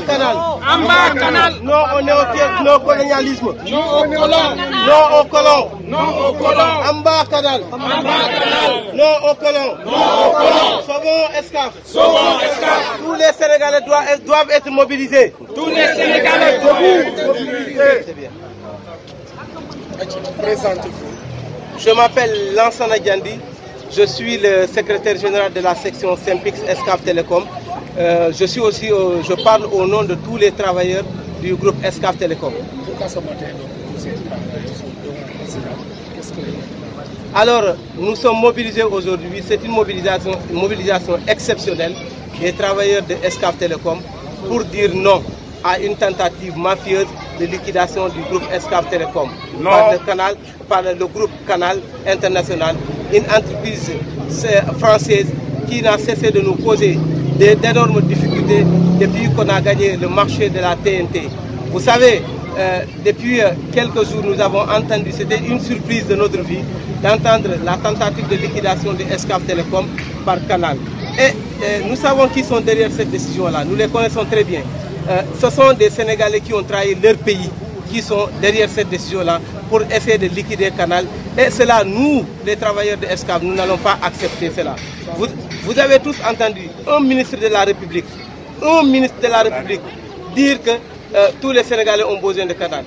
Canal. Amba Canal. Non au néocolonialisme. Non au colon. Non au colon. Non au colon. Amba Canal. Amba Canal. Non au colon. Non au colon. Sauvons Excaf. Sauvons Excaf. Tous les Sénégalais doivent être mobilisés. Tous les Sénégalais debout. C'est bien. Je m'appelle Lansana Diandi. Je suis le secrétaire général de la section Simpix Excaf Télécom. Je parle au nom de tous les travailleurs du groupe Excaf Télécom. Alors, nous sommes mobilisés aujourd'hui. C'est une mobilisation exceptionnelle des travailleurs de Excaf Télécom pour dire non à une tentative mafieuse de liquidation du groupe Excaf Télécom par le groupe Canal International, une entreprise française qui n'a cessé de nous poser d'énormes difficultés depuis qu'on a gagné le marché de la TNT. Vous savez, depuis quelques jours, nous avons entendu, c'était une surprise de notre vie, d'entendre la tentative de liquidation de Excaf Télécom par Canal. Et nous savons qui sont derrière cette décision-là, nous les connaissons très bien. Ce sont des Sénégalais qui ont trahi leur pays, qui sont derrière cette décision-là pour essayer de liquider Canal. Et cela, nous, les travailleurs de Excaf, nous n'allons pas accepter cela. Vous avez tous entendu un ministre de la République, dire que tous les Sénégalais ont besoin de Canal.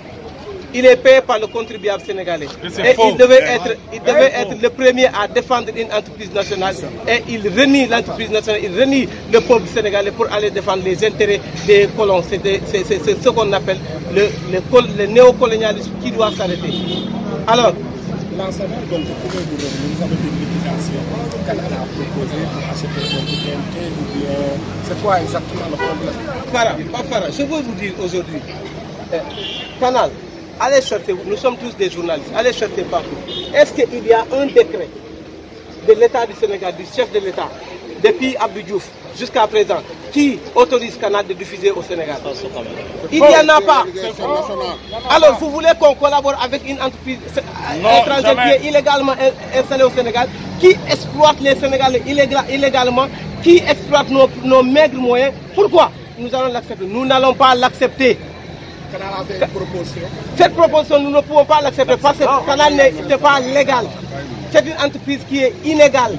Il est payé par le contribuable sénégalais. Et il devait être le premier à défendre une entreprise nationale. Et il renie l'entreprise nationale, il renie le peuple sénégalais pour aller défendre les intérêts des colons. C'est ce qu'on appelle le néocolonialisme qui doit s'arrêter. Alors, l'ensemble, donc, pouvez-vous revenir, vous avez des liquidations que Canal a proposé pour acheter votre TNT ou bien c'est quoi exactement le problème? Je veux vous dire aujourd'hui, Canal, allez chercher, nous sommes tous des journalistes, allez chercher partout. Est-ce qu'il y a un décret de l'État du Sénégal, du chef de l'État, depuis Abdou Diouf jusqu'à présent, qui autorise Canal de diffuser au Sénégal? Il n'y en a pas. Alors vous voulez qu'on collabore avec une entreprise étrangère qui est illégalement installée au Sénégal, qui exploite les Sénégalais illégalement, qui exploite nos maigres moyens? Pourquoi nous allons l'accepter? Nous n'allons pas l'accepter. Canal a fait une proposition. Cette proposition, nous ne pouvons pas l'accepter parce que le Canal n'est pas légal. C'est une entreprise qui est illégale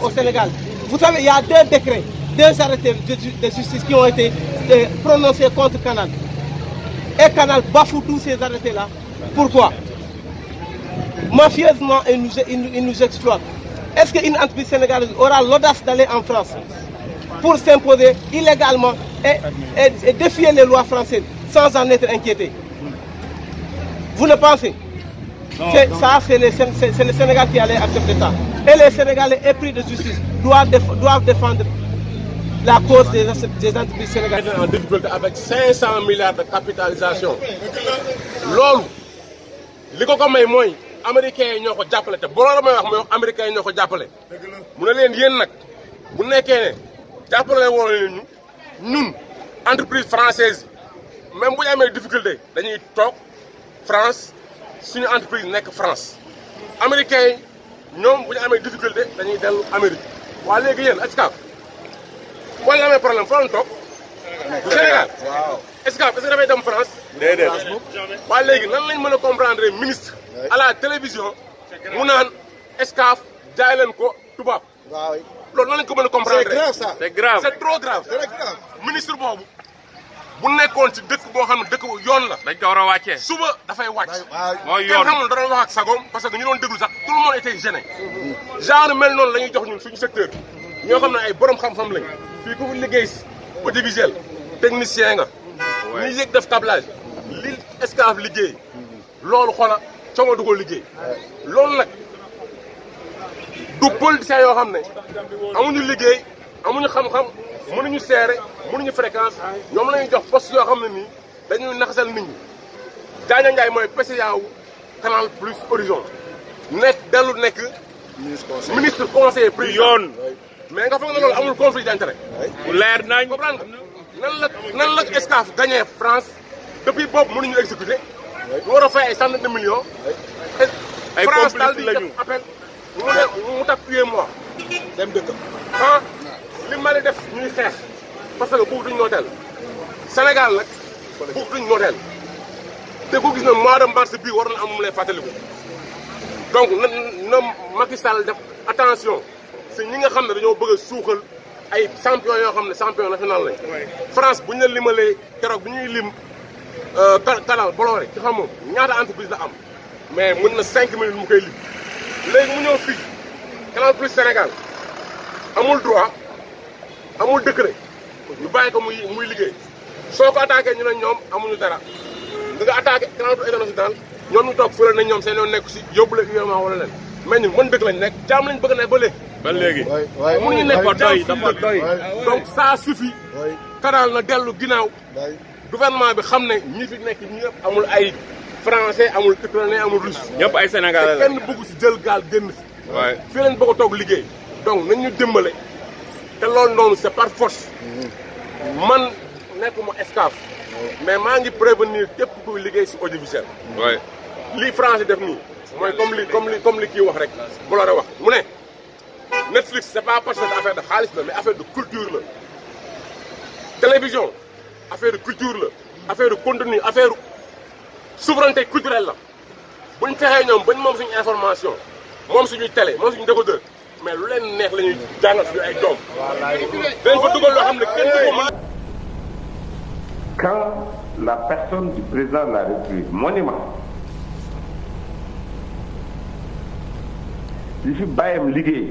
au Sénégal. Vous savez, il y a deux décrets, deux arrêtés de justice qui ont été prononcés contre Canal. Et Canal bafoue tous ces arrêtés-là. Pourquoi? Mafieusement, il nous exploite. Est-ce qu'une entreprise sénégalaise aura l'audace d'aller en France pour s'imposer illégalement et défier les lois françaises sans en être inquiété? Vous le pensez? C'est le Sénégal qui allait accepter ça. Et les Sénégalais épris de justice doivent défendre la cause des entreprises sénégalaises. En difficulté avec 500 milliards de capitalisation. Lolo, ce ko may moy américains yi ñoko jappalé té bo la may wax moy wax américains yi ñoko jappalé. Mu ne leen yeen nak bu nekké né jappalé won leen ñun entreprise française même bu ñu amé difficulté dañuy tok France suñu entreprise nek France. Américains ñom bu ñu amé difficulté dañuy delu Amérique. Wa légui yeen Excaf boo leen amee problème foo leen toog du Sénégal. Est-ce que dafay dem France. déedéet. waaye léegi nan lañ mën a comprendre ministre à la télévision mu naan Excaf jaay leen ko tubaab. loolu nan lañ ko mën a comprendre. c'est grave ça. c'est grave c'est trop grave. ministre boobu bu nekkoon ci dëkk boo xam ne dëkk yoon la. dañ ko war a wàccee. suba dafay wàcc. mooy yoon kenn xamul dara wax ak sagoom parce que ñu doon déglu sax tout le monde était gêné. genre mel noonu la ñuy jox ñun suñu secteur ñoo xam ne ay borom xam-xam lañ. fii ku liggéey audiovisuel technicien nga. ñi yëg def tablage li Excaf liggéey loolu xoola coono du ko liggéey. loolu nag du politiciens yoo xam ne amuñu liggéey amuñu xam-xam mënuñu seere mënuñu fréquence ñoom la ñuy jox poste yoo xam ne nii dañuy naxasal nit ñi. Diagne Ndiaye mooy PCA wu Canal Plus Horizon nekk ministre conseiller président yoon. mais nga foog ne loolu amul conflit d'intérêt. bu leer nañ comprendre nga nan la Excaf gagné France depuis boobu mënuñu exécuter. ñu war a fay ay centaines de millions. ay France daal di def appel mu tap UEMOA dem dëkk. li Mali def ñuy xeex parce que boobu duñ nooteel Sénégal nag bu duñ nooteel te ku gis na mois de mars bii war na am mu lay fàttaliku donc na Macky Sall def attention si ñi nga xam ne dañoo bëgg a suuxal ay champion yoo xam ne champion national lañ. France bu ñu la limalee keroog bu ñuy lim Canal Bolloré ci xam moom ñaata entreprise la am mais mën na 5 minutes mu koy lim léegi mu ñëw fii Canal Plus Sénégal amul droit amul décret ñu bàyyi ko muy liggéey soo ko attaqué ñu ne ñoom amuñu dara nga attaqué Canal Plus International ñoom ñu toog fële nañ ñoom seen yoon nekk si yóbbu la UEMOA wala leen mais ñun mën dëkk lañ nekk jaam lañ bëgg a nekk ba léegi. ba léegi. mënuñu nekk dafa doy donc ça suffit. Canal na dellu ginnaaw. gouvernement bi xam ne ñi fi nekk ñëpp amul ay français amul ukrainien amul russe. ñëpp ay sénégalais la kenn bëggu si jël gaal génn fi. fii lañ bëgg a toog liggéey. donc nañ ñu dimbale te loolu noonu c'est par force. man nekkuma Excaf. mais maa ngi prévenir képp kuy liggéey si audiovisuel. lii français def nii mooy comme li kii wax rek bu la wax mu ne Netflix c'est pas parce que affaire de xaalis la mais affaire de culture la télévision affaire de culture la affaire de contenu affaire souveraineté culturelle la buñ fexee ñoom bañ moom suñu information moom suñuy télé moom suñu décodeur mais lu leen neex la ñuy jàngal suñu ay doom dañ fa dugal loo xam ne kenn du ko mën. Quand la personne du président de la République monument li fi bàyyam liggéey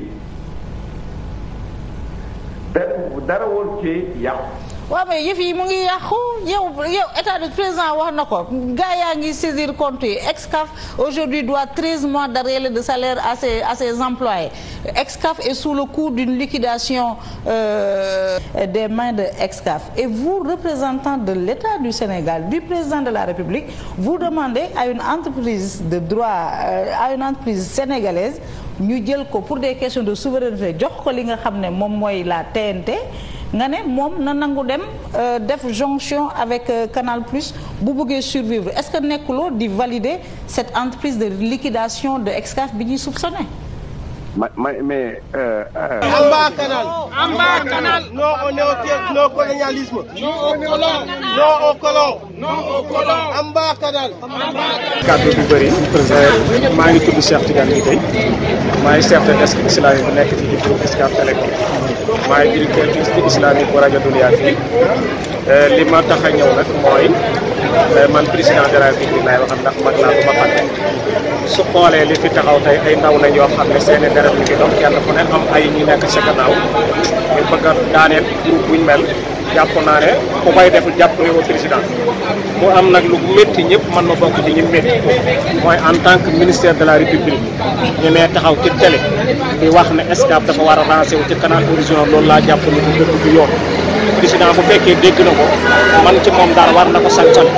dara woon ci yàqu. waaw mais yëf yi mu ngi yàqu yow état de président wax na ko gars yaa ngi saisir compte yi Excaf aujourd'hui doit 13 mois d'arriérés de salaire à ses employés. Excaf est sous le coup d'une liquidation des mains de Excaf et vous, représentant de l'État du Sénégal, du président de la République, vous demandez à une entreprise de droit, à une entreprise sénégalaise ñu jël ko pour des questions de souveraineté jox ko li nga xam ne moom mooy la TNT nga ne moom na nangu dem def jonction avec Canal Plus bu bëggee survivre est-ce que nekkuloo di valider cette entreprise de liquidation de Excaf bi ñuy soupçonné. mais Amba Canal. Amba Canal. Non au néocolonialisme. Non au colon. Non au colon. Non au colon. Amba Canal. kàddu bu bëri maa ngi tudd Cheikh Tidiane Biteye maa ngi chef de desk islamique bu nekk fii ci Excaf Télécom maa ngi directeur institut islamique bu rajo Dunia fii li ma tax a ñëw nag mooy man président de la République laay wax ndax mag laa ko ma fàtte su xoolee li fi taxaw tey ay ndaw lañ yoo xam ne seen i deret ñu ngi doon kenn ku ne am ay ñu nekk sa gannaaw ñu bëgg a daaneel groupe buñ mel jàpp naa ne ku koy def jàppale ko président mu am nag lu métti ñëpp man ma bokk ci ñu métti mooy en tant que ministère de la République ñu ne taxaw ci télé di wax ne Excaf dafa war a rancé wu ci Canal Horizon loolu laa jàpp ni ko dëkk du yoon président bu fekkee dégg na ko man ci moom daal war na ko sanctionné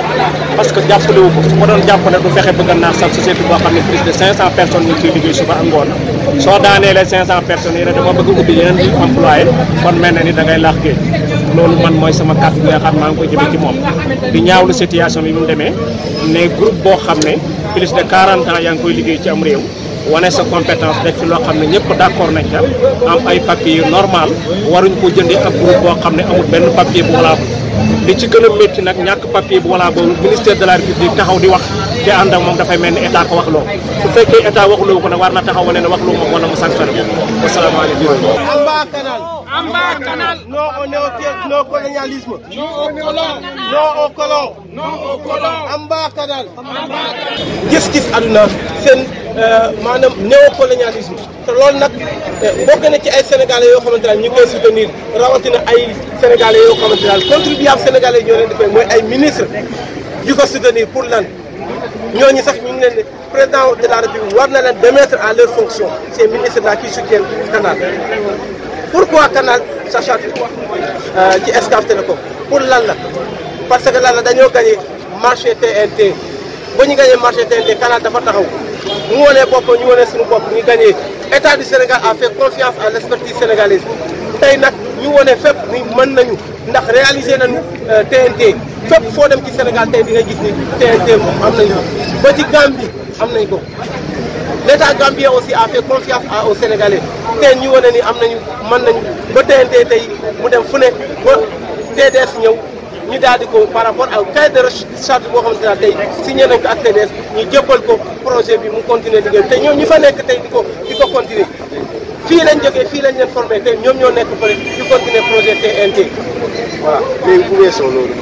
parce que jàppale wu ko su ma doon jàppale du fexe bëgg a naax sax société boo xam ne plus de 500 personnes ñu ngi ciy liggéey suba ak ngoon soo daanee les 500 personnes yi ne dama bëgg ubbi yeneen di employé kon mel na ni da ngay laax géej loolu man mooy sama kàddu bi nga xam maa ngi koy jëmee ci moom di ñaawlu situation bi mu demee ne groupe boo xam ne plus de 40 ans yaa ngi koy liggéey ci am réew wane sa compétence def fi loo xam ne ñëpp d'accord nañ ca am ay papier yu normal waruñ ko jëndee ak groupe boo xam ne amul benn papier bu valable li ci gën a métti nag ñàkk papier bu valable ministère de la République taxaw di wax te ànd ak moom dafay mel ni état ko wax loo su fekkee état waxuloo ko nag war na taxaw wane ne wax loo moom wala mu sanctionné ko asalaamaaleykum. Amba Canal. Amba Canal. Non au néocolonialisme. Non au colon. Non au colon. Non au colon. Amba Canal. gis-gis àdduna seen maanaam néocolonialisme te loolu nag bokk na ci ay sénégalais yoo xamante ne ñu koy soutenir rawatina ay sénégalais yoo xamante ne contribuable sénégalais yi ñoo leen defee mooy ay ministre yu ko soutenir pour lan ñooñu sax ñu ngi leen président de la République war na leen démettre à leur fonction ces ministres là qui soutiennent Canal. Pourquoi Canal sachant ci Excaf Télécom pour lan la parce que lan la dañoo gagné marché TNT ba ñu gagné marché TNT Canal dafa taxaw mu wonee bopp ñu wonee suñu bopp ñu gagné état du Sénégal a fait confiance à l'expertise sénégalaise tey nag ñu wone fépp ni mën nañu ndax réaliser nañu TNT fépp foo dem ci Sénégal tey di nga gis ni TNT am nañu ba ci Gambie am nañ ko l'état gambien aussi a fait confiance aux Sénégalais tey ñu wane ni am nañu mën nañu ba TNT tey mu dem fu ne ba TDS ñëw ñu daal di ko par rapport ak cahier de charge boo xamante ne tey signé nañ ko ak TDS ñu jébbal ko projet bi mu continuer liggéey te ñoom ñi fa nekk tey di ko continuer fii lañ jógee fii lañ leen formé tey ñoom ñoo nekk fële di continuer projet TNT voilà. léegi bu weesoo loolu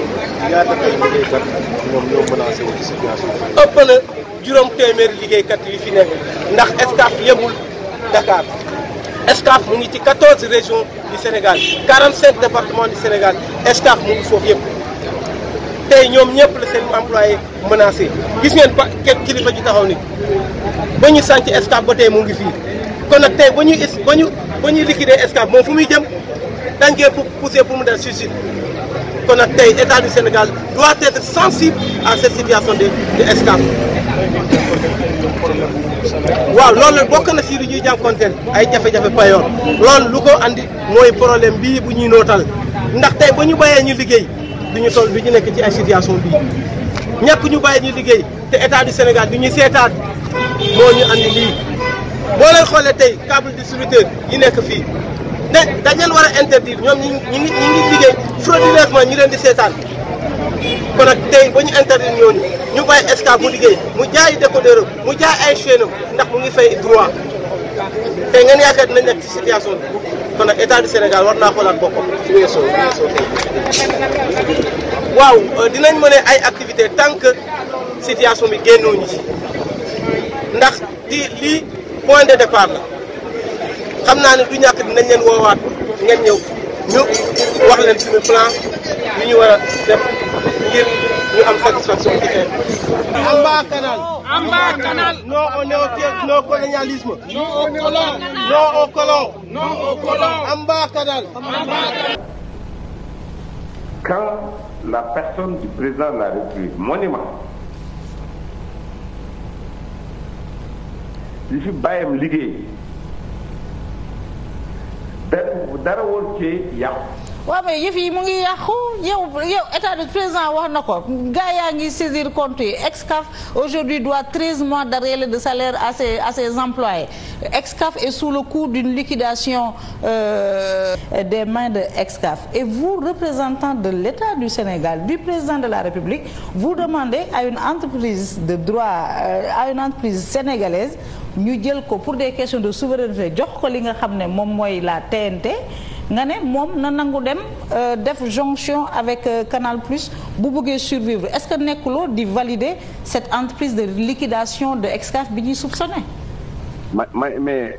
ñaata ay liggéeykat ñoom ñoo menacé wu ci situation bi. ëpp na juróom téeméeri liggéeykat yi fi nekk ndax Excaf yemul Dakar Excaf mu ngi ci 14 régions du Sénégal 45 départements du Sénégal Excaf mu ngi foofu yëpp tey ñoom ñëpp la seen employé menacé gis ngeen kilifa ji taxaw ni ba ñu sànc Excaf ba tey mu ngi fii kon nag tey ba ñuy liquider Excaf moom fu muy jëm dañ koy pousser pour mu def suicide kon nag tey état du Sénégal doit être sensible à cette situation de Excaf. waaw loolu bokk na si lu ñuy jànkonteel ay jafe-jafe payoor loolu lu ko andi mooy problème bii bu ñuy nootal ndax tey ba ñu bàyyee ñu liggéey du ñu toll du ñu nekk ci ay situation bii ñàkk ñu bàyyi ñu liggéey te état du Sénégal du ñu seetaat moo ñu andi lii boo leen xoolee tey câble distributeur yi nekk fii ne dañ leen war a interdire ñoom ñi ngi liggéey frauduleusement ñi leen di seetaan kon nag tey ba ñu interdire ñooñu ñu bàyyi Excaf mu liggéey mu jaay décodeur mu jaay ay chaîne ndax mu ngi fay droit tey ngeen yaakaar dinañ nekk ci situation bi kon nag état du Sénégal war naa xoolaat boppam. waaw dinañ mën ay activité tant que situation bi génnooñu ci ndax lii point de départ la xam naa ne du ñàkk dinañ leen woowaat ngeen ñëw ñu wax leen suñu plan yu ñu war a def ngir ñu am satisfaction ci xeex. Amba Canal. Amba Canal. Non au néocolonialisme. Non au colon. Non au colon. Non au colon. Amba Canal. Quand la personne du président de la République, monument, li fi bàyyam liggéey dara woon ci yàqu. waaw mais yëf yi mu ngi yàqu yow état de président wax na ko gars yaa ngi saisir compte yi Excaf aujourd'hui doit 13 mois d'arriérés de salaire à ses employés. Excaf est sous le coup d'une liquidation des mains de Excaf et vous, représentants de l'État du Sénégal, du président de la République, vous demandez à une entreprise de droit, à une entreprise sénégalaise ñu jël ko pour des questions de souveraineté jox ko li nga xam ne moom mooy la TNT nga ne moom na nangu dem def jonction avec Canal Plus bu bëggee survivre est-ce que nekkuloo di valider cette entreprise de liquidation de Excaf bi ñuy soupçonné. mais